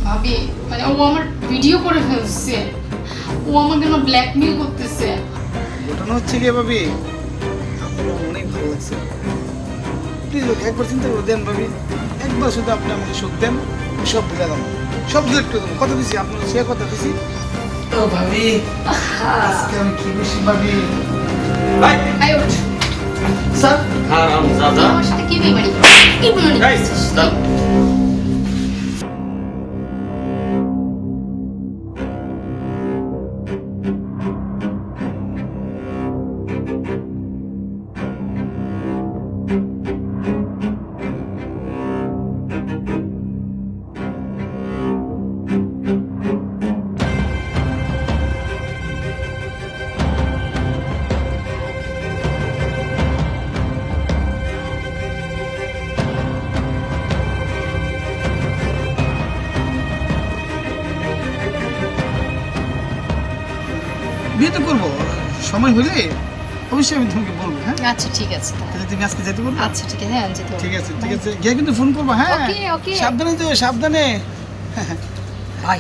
ভাবি মানে ও আমার ভিডিও করে ফেলছে, ও আমাকে না ব্ল্যাকমেল করতেছে। ঘটনা হচ্ছে কি ভাবি, আপনার অনেক ভালো লাগছে। প্লিজ একবার চিন্তা করে দেন ভাবি, একবার শুধু আপনি আমাকে সুখ দেন, সব ভুলে দেবো, সব ডিলেক্ট করে দেবো। কথা দিছি আপনার, সে কথা দিছি। ও ভাবি আজকে আমি কি বেশি ভাবি। আই ওঠ স্যার হ্যাঁ দাদা আমার সাথে কি বেমানি কি বেমানি করছিস তুই? বিয়ে তো করবো, সময় হলে অবশ্যই আমি তোমাকে বলবো। হ্যাঁ আচ্ছা ঠিক আছে তাহলে তুমি আজকে যেতে পারবে? আচ্ছা ঠিক আছে, হ্যাঁ যেতে হবে। ঠিক আছে ঠিক আছে, গিয়ে কিন্তু ফোন করবো। হ্যাঁ ওকে, ওকে। সাবধানে তো, সাবধানে। ভাই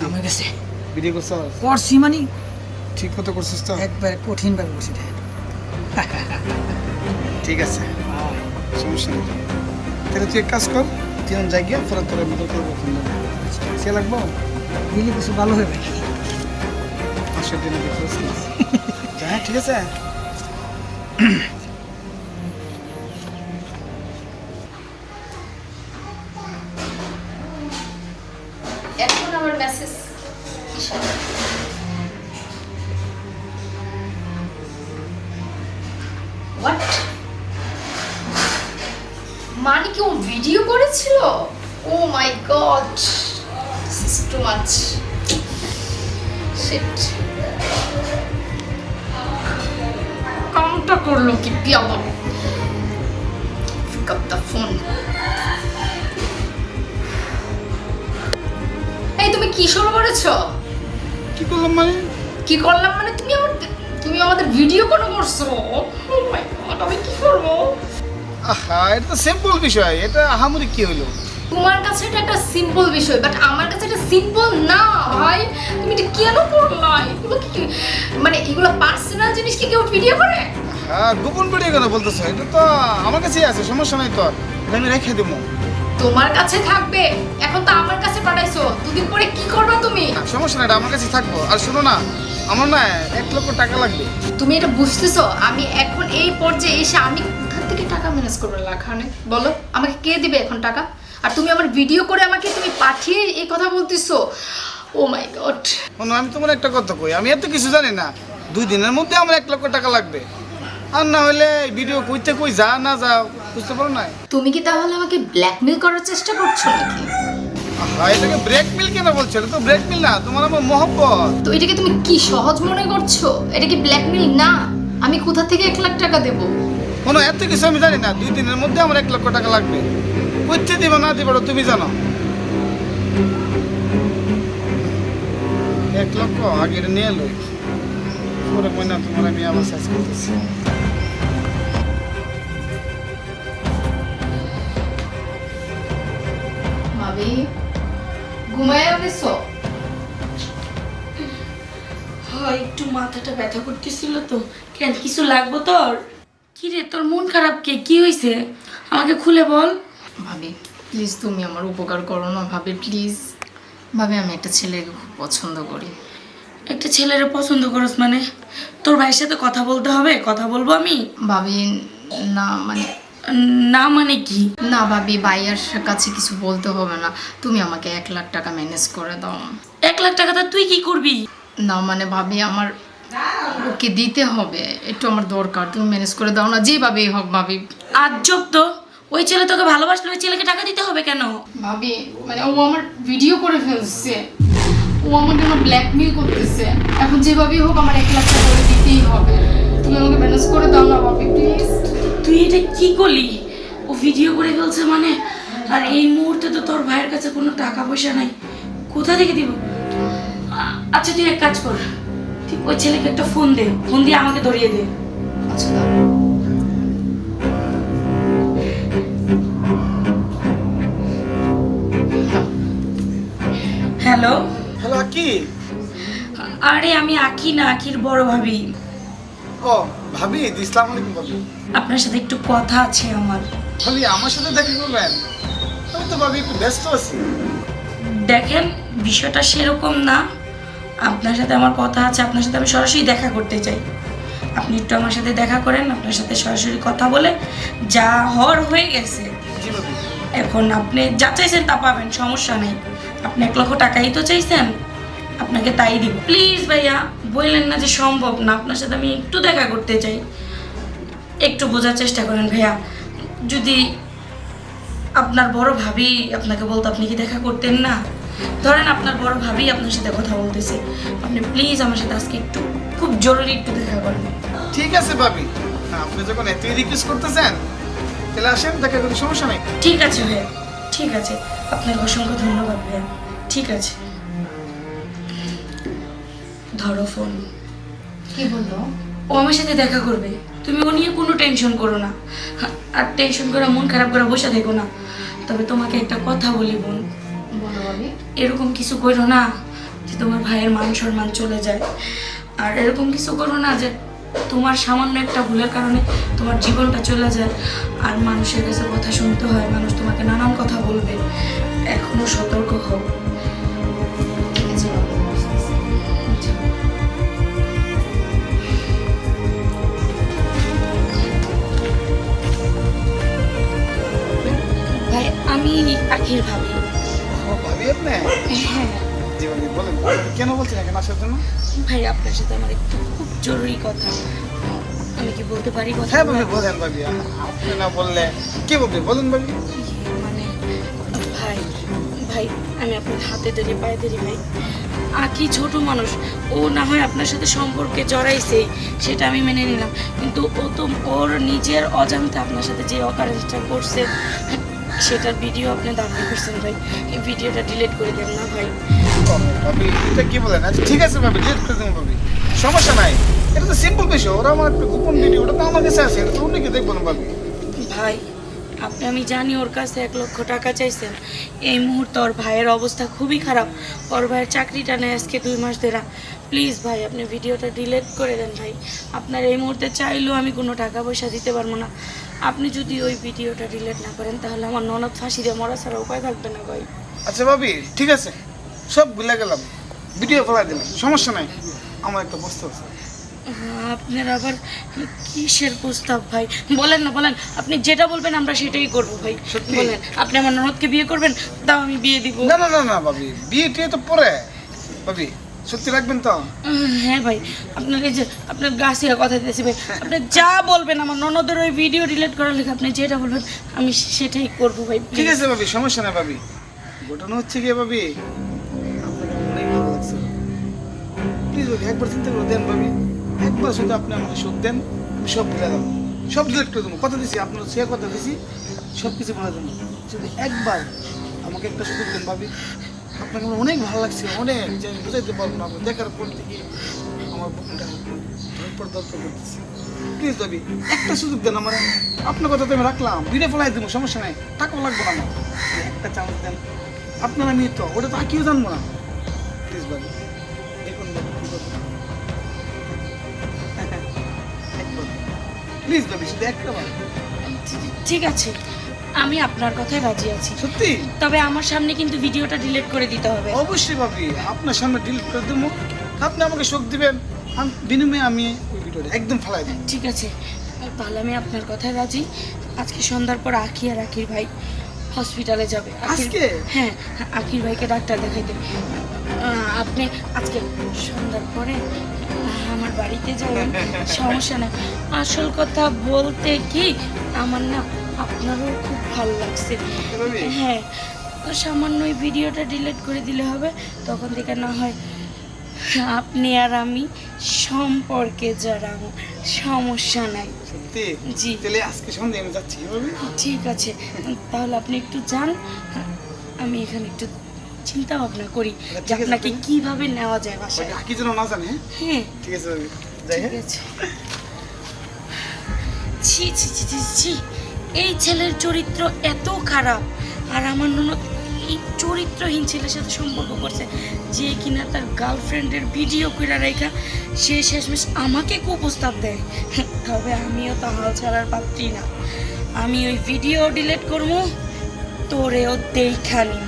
আমার কাছে ভিডিও করছো? করছি মানে ঠিক মতো করছিস তো? একবার কঠিন ভাবে বসে দেয়। ঠিক আছে, সমস্যা নেই। তাহলে তুই এক কাজ কর, তুই যাই গিয়ে ফেরত তোর মতো করবো। সে লাগবো দিলে কিছু ভালো হবে। 500 দিনে দেখছিস? হ্যাঁ ঠিক আছে। এখন আমার মেসেজ কিসের? হোয়াট মানে কি ও ভিডিও করেছিল? Oh my God, this is too much. Shit, কামটা করলো কি পিয়াবা। Pick up the phone. এই তুমি কি শুরু করেছো? কি করলাম মানে? কি করলাম মানে তুমি আমাদের ভিডিও করে করছো। ও মাই গড, আমি কি করব? আহা, এটা তো সিম্পল বিষয়, এটা আহামরি কি হলো? তোমার কাছে এটা একটা সিম্পল বিষয়, বাট আমার কাছে এটা সিম্পল না ভাই। তুমি এটা কেন করলা? এগুলো কি মানে এগুলো পার্সোনাল জিনিস কি কেউ ভিডিও করে? হ্যাঁ, গোপন ভিডিও কথা বলতেছো, এটা তো আমার কাছেই আছে, সমস্যা নাই তো। এটা আমি রেখে দেবো। তোমার কাছে থাকবে, এখন তো আমার কাছে পাঠাইছো, দুদিন পরে কি করবে তুমি? সমস্যা নাই, এটা আমার কাছেই থাকবো। আর শোনো না, আমার না 1 লক্ষ টাকা লাগবে। তুমি এটা বুঝতেছো? আমি এখন এই পর্যায়ে এসে আমি কোথা থেকে টাকা ম্যানেজ করবো লাখানে? বলো আমাকে কে দিবে এখন টাকা? আর তুমি আমার ভিডিও করে আমাকে তুমি পাঠিয়ে এই কথা বলতেছো? ও মাই গড। শোনো, আমি তোমার একটা কথা কই, আমি এত কিছু জানি না। 2 দিনের মধ্যে আমার 1 লক্ষ টাকা লাগবে। আর না হলে ভিডিও কইতে কই যা না যাও, বুঝতে পারো না? তুমি কি তাহলে আমাকে ব্ল্যাকমেল করার চেষ্টা করছো নাকি? হ্যাঁ, এটাকে ব্রেকমিল কেন বলছো? এটা তো ব্রেকমিল না, তোমার আমার মহব্বত। তো এটাকে তুমি কি সহজ মনে করছো? এটা কি ব্ল্যাকমেল না? আমি কোথা থেকে 1 লাখ টাকা দেবো? কোনো এত কিছু আমি জানি না। 2 দিনের মধ্যে আমার 1 লক্ষ টাকা লাগবে। কইতে দিব না দিব তুমি জানো। 1 লক্ষ আগের নিয়ে লই, পরে মনে তোমার আমি আবার সার্চ করতেছি। ভাবি ঘুমায় গেছো? হয় একটু মাথাটা ব্যথা করতেছিল তো। কেন, কিছু লাগবো তোর? কি রে, তোর মন খারাপ কে? কি হয়েছে আমাকে খুলে বল। ভাবি প্লিজ তুমি আমার উপকার করো না ভাবি, প্লিজ। ভাবি আমি একটা ছেলেকে খুব পছন্দ করি। একটা ছেলের পছন্দ করস মানে? তোর ভাইয়ের সাথে কথা বলতে হবে? কথা বলবো আমি? ভাবি না মানে না মানে কি? না ভাবি, ভাইয়ার কাছে কিছু বলতে হবে না, তুমি আমাকে 1 লাখ টাকা ম্যানেজ করে দাও। 1 লাখ টাকা তা তুই কি করবি? না মানে ভাবি আমার ওকে দিতে হবে, একটু আমার দরকার, তুমি ম্যানেজ করে দাও না, যেভাবেই হোক ভাবি। আজব তো, ওই ছেলে তোকে ভালোবাসলে ওই ছেলেকে টাকা দিতে হবে কেন? ভাবি মানে ও আমার ভিডিও করে ফেলছে, ও আমাকে না ব্ল্যাকমেল করতেছে, এখন যেভাবেই হোক আমার 1 লাখ টাকা করে দিতেই হবে, তুমি আমাকে ম্যানেজ করে দাও না ভাবি প্লিজ। তুই এটা কি করলি? ও ভিডিও করে ফেলছে মানে? আর এই মুহূর্তে তো তোর ভাইয়ের কাছে কোনো টাকা পয়সা নাই, কোথা থেকে দিব? আচ্ছা তুই এক কাজ কর, তুই ওই ছেলেকে একটা ফোন দে, ফোন দিয়ে আমাকে ধরিয়ে দে। আচ্ছা দাও। হ্যালো, হ্যালো আকি। আরে আমি আঁকি না, আঁকির বড় ভাবি। ও ভাবি, আসসালামু আলাইকুম ভাবি। আপনার সাথে একটু কথা আছে আমার। ভাবি আমার সাথে দেখা করবেন? আমি তো ভাবি একটু ব্যস্ত আছি। দেখেন, বিষয়টা সেরকম না। আপনার সাথে আমার কথা আছে, আপনার সাথে আমি সরাসরি দেখা করতে চাই। আপনি একটু আমার সাথে দেখা করেন, আপনার সাথে সরাসরি কথা বলে যা হওয়ার হয়ে গেছে। জি ভাবি। এখন আপনি যা চাইছেন তা পাবেন, সমস্যা নেই। আপনি 1 লক্ষ টাকাই তো চাইছেন, আপনাকে তাই দিব। প্লিজ ভাইয়া, বললেন না যে সম্ভব না, আপনার সাথে আমি একটু দেখা করতে চাই। একটু বোঝার চেষ্টা করেন ভাইয়া। যদি আপনার বড় ভাবি আপনাকে বলতো, আপনি কি দেখা করতেন না? ধরেন আপনার বড় ভাবি আপনার সাথে কথা বলতেছে, আপনি প্লিজ আমার সাথে আজকে একটু, খুব জরুরি একটু দেখা করেন। ঠিক আছে ভাবি, আপনি যখন এতই রিকোয়েস্ট করতেছেন তাহলে আসেন, দেখা করি, সমস্যা নেই। ঠিক আছে ভাইয়া, ঠিক আছে। আপনাকে অসংখ্য ধন্যবাদ ভাইয়া। ঠিক আছে, ধরো ফোন। কি বললো? ও আমার সাথে দেখা করবে, তুমি ও নিয়ে কোনো টেনশন করো না। আর টেনশন করে মন খারাপ করে বসে থেকো না। তবে তোমাকে একটা কথা বলি বোন, বলো ভাবি। এরকম কিছু করো না যে তোমার ভাইয়ের মান সম্মান চলে যায়। আর এরকম কিছু করো না যে তোমার সামান্য একটা ভুলের কারণে তোমার জীবনটা চলে যায় আর মানুষের কাছে কথা শুনতে হয়, মানুষ তোমাকে নানান কথা বলবে। এখনো সতর্ক হও। ঠিক আছে ভাবি। ভাই, আমি আখির ভাবি। ও ভাবি আপনি? হ্যাঁ জি ভাবি, বলেন কেন বলছেন এখানে আসার জন্য? ভাই, আপনার সাথে আমার একটু খুব জরুরি কথা। আমি কি বলতে পারি কথা? হ্যাঁ ভাবি বলেন ভাবি, আপনি না বললে কে বলবে, বলেন ভাবি। মানে ভাই, ভাই আমি আপনার হাতে ধরে পায়ে ধরি ভাই। আকি ছোট মানুষ, ও না হয় আপনার সাথে সম্পর্কে জড়াইছেই, সেটা আমি মেনে নিলাম। কিন্তু ও তো ওর নিজের অজান্তে আপনার সাথে যে অকারেন্সটা করছে, সেটার ভিডিও আপনি দাবি করছেন ভাই। এই ভিডিওটা ডিলিট করে দেন না ভাই। ও ভাবি, এটা কি বলেন? আচ্ছা ঠিক আছে ভাবি, ডিলিট করে দেবো ভাবি, সমস্যা নাই। এটা তো সিম্পল বিষয়, ওরা আমার একটা গোপন ভিডিও, ওটা তো আমার কাছে আছে, এটা তো অন্যকে দেখবো না ভাবি। ভাই, আপনি, আমি জানি ওর কাছে 1 লক্ষ টাকা চাইছেন। এই মুহূর্তে ওর ভাইয়ের অবস্থা খুবই খারাপ। ওর ভাইয়ের চাকরিটা নেই আজকে 2 মাস ধরে। প্লিজ ভাই, আপনি ভিডিওটা ডিলিট করে দেন ভাই। আপনার এই মুহূর্তে চাইলেও আমি কোনো টাকা পয়সা দিতে পারবো না। আপনি যদি ওই ভিডিওটা ডিলিট না করেন তাহলে আমার ননদ ফাঁসি দিয়ে মরা ছাড়া উপায় থাকবে না ভাই। আচ্ছা ভাবি, ঠিক আছে, সব ভুলে গেলাম, ভিডিও ফেলাই দিলাম, সমস্যা নাই। আমার একটা প্রস্তাব আছে। আপনার আবার কিসের প্রস্তাব ভাই? বলেন না, বলেন। আপনি যেটা বলবেন আমরা সেটাই করবো ভাই। সত্যি? বলেন, আপনি আমার ননদকে বিয়ে করবেন? তাও আমি বিয়ে দিব। না না না না ভাবি, বিয়ে টিয়ে তো পরে। ভাবি সত্যি রাখবেন তো? হ্যাঁ ভাই, আপনার এই যে আপনার গাছিয়া কথা দিতেছি ভাই, আপনি যা বলবেন আমার ননদের ওই ভিডিও ডিলিট করার লেগে আপনি যেটা বলবেন আমি সেটাই করবো ভাই। ঠিক আছে ভাবি, সমস্যা নাই ভাবি। ঘটনা হচ্ছে কি ভাবি, আপনাকে অনেক ভালো লাগছে। প্লিজ ভাবি একবার চিন্তা করে দেন ভাবি, একবার শুধু আপনি আমাকে সুখ দেন, আমি সব ভুলে দেবো, সব ডিলিট করে দেবো। কথা দিছি, আপনার সে কথা দিছি, সব কিছু ভুলে দেবো। শুধু একবার আমাকে একটা সুযোগ দেন ভাবি। আপনাকে আমার অনেক ভালো লাগছে, অনেক, যে আমি বুঝাইতে পারবো না। আপনি দেখার পর থেকে আমার বুকটা ধরপড় করতেছে। প্লিজ ভাবি একটা সুযোগ দেন আমার। আপনার কথা তো আমি রাখলাম, ভিডিও ফেলাই দেবো, সমস্যা নাই, টাকাও লাগবে না আমার। একটা চান্স দেন, আপনার আমি তো ওটা তো আর কেউ জানবো না। প্লিজ ভাবি দেখুন প্লিজ ভাবি, শুধু একটা বার। ঠিক আছে, আমি আপনার কথায় রাজি আছি, সত্যি? তবে আমার সামনে কিন্তু ভিডিওটা ডিলিট করে দিতে হবে। অবশ্যই ভাবি, আপনার সামনে ডিলিট করে দেবো, আপনি আমাকে সুখ দিবেন, বিনিময়ে আমি ওই ভিডিওটা একদম ফেলাই দেবো। ঠিক আছে, তাহলে আমি আপনার কথায় রাজি। আজকে সন্ধ্যার পর আখি আর আখির ভাই হসপিটালে যাবে। আজকে? হ্যাঁ, আখির ভাইকে ডাক্তার দেখাইতে। আপনি আজকে সন্ধ্যার পরে আমার বাড়িতে যাবেন, সমস্যা নেই। আসল কথা বলতে কি, আমার না আপনারও খুব ভালো লাগছে। ভাবি? হ্যাঁ, সামান্য ওই ভিডিওটা ডিলিট করে দিলে হবে, তখন থেকে না হয় আপনি আর আমি সম্পর্কে জড়াবো, সমস্যা নাই। সত্যি? জি। তাহলে আজকে সন্ধ্যে আমি যাচ্ছি ভাবি। ঠিক আছে, তাহলে আপনি একটু যান, আমি এখানে একটু চিন্তা ভাবনা করি যে ঠিক আছে, আপনাকে তাহলে। কিভাবে নেওয়া যায় বাসায়। কি যেন না জানে। হ্যাঁ, ঠিক আছে ভাবি, যাই। ঠিক হ্যাঁ আছে। ছি ছি ছি ছি ছি, এই ছেলের চরিত্র এত খারাপ, আর আমার ননদ এই চরিত্রহীন ছেলের সাথে সম্পর্ক করছে, যে কিনা তার গার্লফ্রেন্ডের ভিডিও করে রেখা সে শেষমেশ আমাকে কুপ্রস্তাব দেয়। তবে আমিও তো হাল ছাড়ার পাত্রী না, আমি ওই ভিডিও ডিলিট করবো, তোরেও দেখা নিব।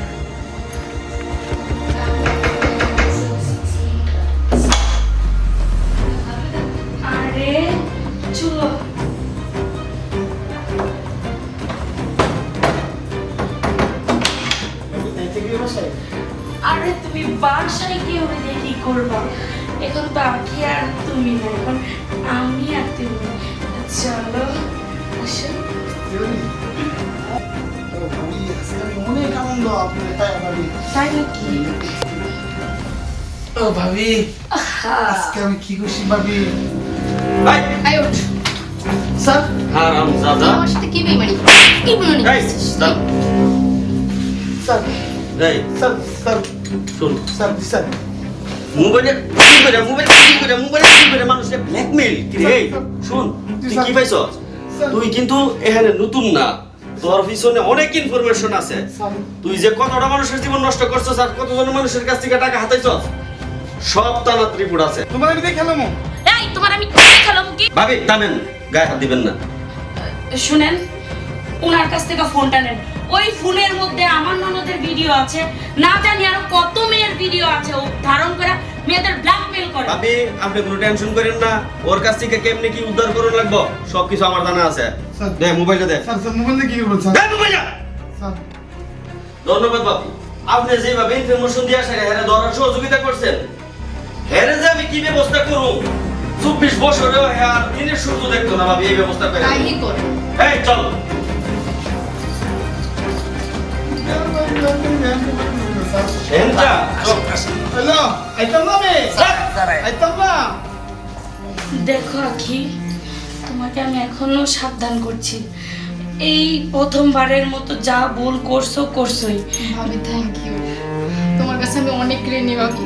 আরে চলো, আরে তুমি বাসায় গিয়ে ওরে দিয়ে কি করবা? এখন তো আঁকি আর তুমি না, এখন আমি আর তুমি। চলো আসো। অনেক আনন্দ আপনার তাই ভাবি। তাই নাকি? ও ভাবি, আজকে আমি কি খুশি ভাবি। আয় ওঠ। স্যার, হারামজাদা। তুই আমার সাথে কি বেইমানি এই, করছিস? দাঁড়া। স্যার, এই, স্যার, স্যার, শোন, স্যার, স্যার, মোবাইলে মানুষকে ব্ল্যাকমেইল কি রে? এই, শোন, তুই কি পাইছস? তুই কিন্তু এখানে নতুন না, তোর পিছনে অনেক ইনফরমেশন আছে। স্যার, তুই যে কতটা মানুষের জীবন নষ্ট করছস আর কতজন মানুষের কাছ থেকে টাকা হাতাইছস, সব তানাত রিপোর্ট আছে। তোমার আমি দেখালাম। এই তোমার আমি খেলাম কি? ভাবি থামেন, গায়ে হাত দিবেন না। শুনেন, ওনার কাছ থেকে ফোনটা নেন। ওই ফোনের মধ্যে আমার ননদের ভিডিও আছে, না জানি আরো কত মেয়ের ভিডিও আছে। ও ধারণ করে মেয়েদের ব্ল্যাকমেল করে। ভাবি আপনি কোনো টেনশন করেন না, ওর কাছ থেকে কেমনে কি উদ্ধার করুন লাগবো সবকিছু আমার জানা আছে। স্যার। দে মোবাইলটা দে। স্যার, স্যার, মোবাইল দিয়ে কি করবো স্যার? দে মোবাইলটা। স্যার, ধন্যবাদ বাবু, আপনি যেভাবে ইনফরমেশন দিয়ে আসে হেরে ধরার সহযোগিতা করছেন, হেরে যে আমি কি ব্যবস্থা করুম 24 বছরেও আর দিনের সূর্য দেখতো না ভাবি, এই ব্যবস্থা করে। তাই কর। এই চল। এনটা চল। হ্যালো, আইতাম না আমি। আইতাম না। দেখো আখি, তোমাকে আমি এখনো সাবধান করছি। এই প্রথমবারের মতো যা ভুল করছোই। ভাবি থ্যাংক ইউ, তোমার কাছে আমি অনেক ঋণী ভাবি।